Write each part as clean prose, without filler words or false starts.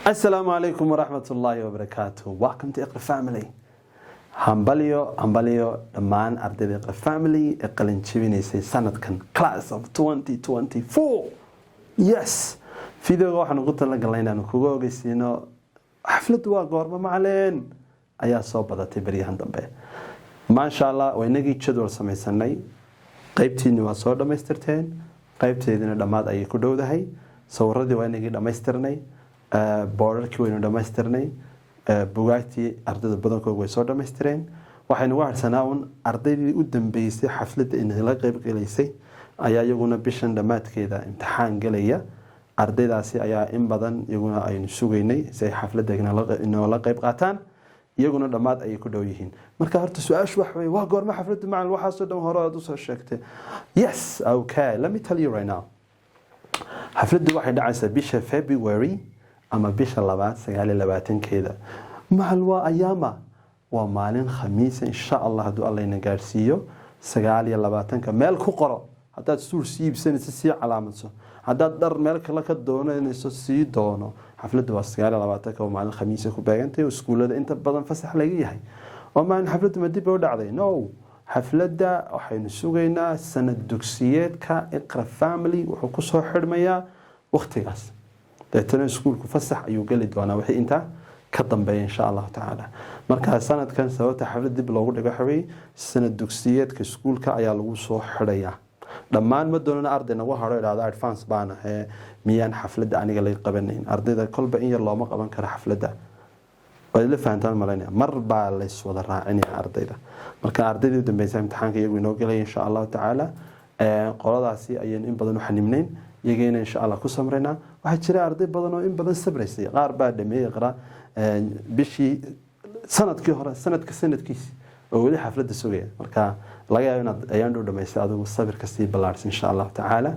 Assalamu alaikum wa rahmatullahi wa barakatuh. Welcome to Iqra Family. Hambalyo dhammaan ardayda Iqra Family ee qalin jebinaysay sanadkan class of 2024. Yes. Videoga waxaan ugu talagalnay inaan kugu ogeysiino xaflad waa goorma macalin ayaa soo badatay bariyahan dambe. Masha Allah waynagii jadwal samaysanay. Qaybtiina waa soo dhameystirteen. Qaybteedina dhamaad ayay ku dhowdahay. Sawirradii waynagii dhameystirnay. boorarkii waynu dhameystirnay bugaagtii ardayda badankooda way soo dhameystireen waxaynu uga harsanaa ardaydii u dambeysay xafladda in la qayb galaysay ayaa iyaguna bishan dhamaadkeeda imtixaan galaya ardaydaasi ayaa in badan iyaguna aynu sugaynay si ay xafladda inoola qayb qaataan iyaguna dhamaad ayay ku dhow yihiin marka horta su-aashu wax weeye waa goorma xafladda macalin waxaasoo dhan hore aad usoo sheegtay yes okay let me tell you right now xafladdu waxay dhacaysaa bisha February ama bisha 29 mahal waa ayaama waa maalin khamiis insha Allah haduu Allah ina gaarsiiyo 29 meel ku qoro hadaad suur siibsanaysa si calaamadso hadaad dhar meel kale ka doonayso si doono xafladdu waa 29 oo maalin khamiis ku beegantay iskuulada inta badan fasax laga yahay oo maalin xafladdu ma dib u dhacday no xafladda waxaynu sugaynaa sanad dugsiyeedka Iqra Family wuxuu ku soo xirmayaa waqtigaas deetana iskuulku fasax ayuu gali doonaa wixii inta ka dambeeya insha Allah taala marka sanadkan sababta xaflad dib loogu dhigo xaway sanad dugsiyeedka iskuulka ayaa lagu soo xirayaa dhammaan ma doonana ardayna waxa hore ilaada advance baana miyaan xafladda aniga la qabanayn ardayda kolba in yar looma qaban karo xafladda way la fahantaan malayna mar baa la is wada raacinaya ardayda marka ardayda u dambeysay imtixaanka iyagu inoo galay insha Allah taala qoladaasi ayaan in badan u xanimnayn iyagana insha Allah ku samreynaa waxa jira arday badan oo in badan sabraysay qaar baa dhameeyay Iqra bishii sanadkii hore sanadkiisa oo wali xafladda sugaya marka laga yaabo inaad ayaan u dhameysay adigu sabir ka sii balaarsan insha Allah taala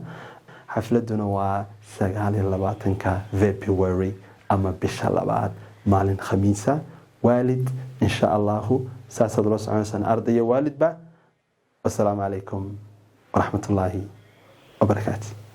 xafladuna waa 29 February ama bisha labaad maalin khamiisa waalid insha Allah saasad loo soconaysan arday waalid ba assalamu alaykum wa rahmatullahi wa barakatuh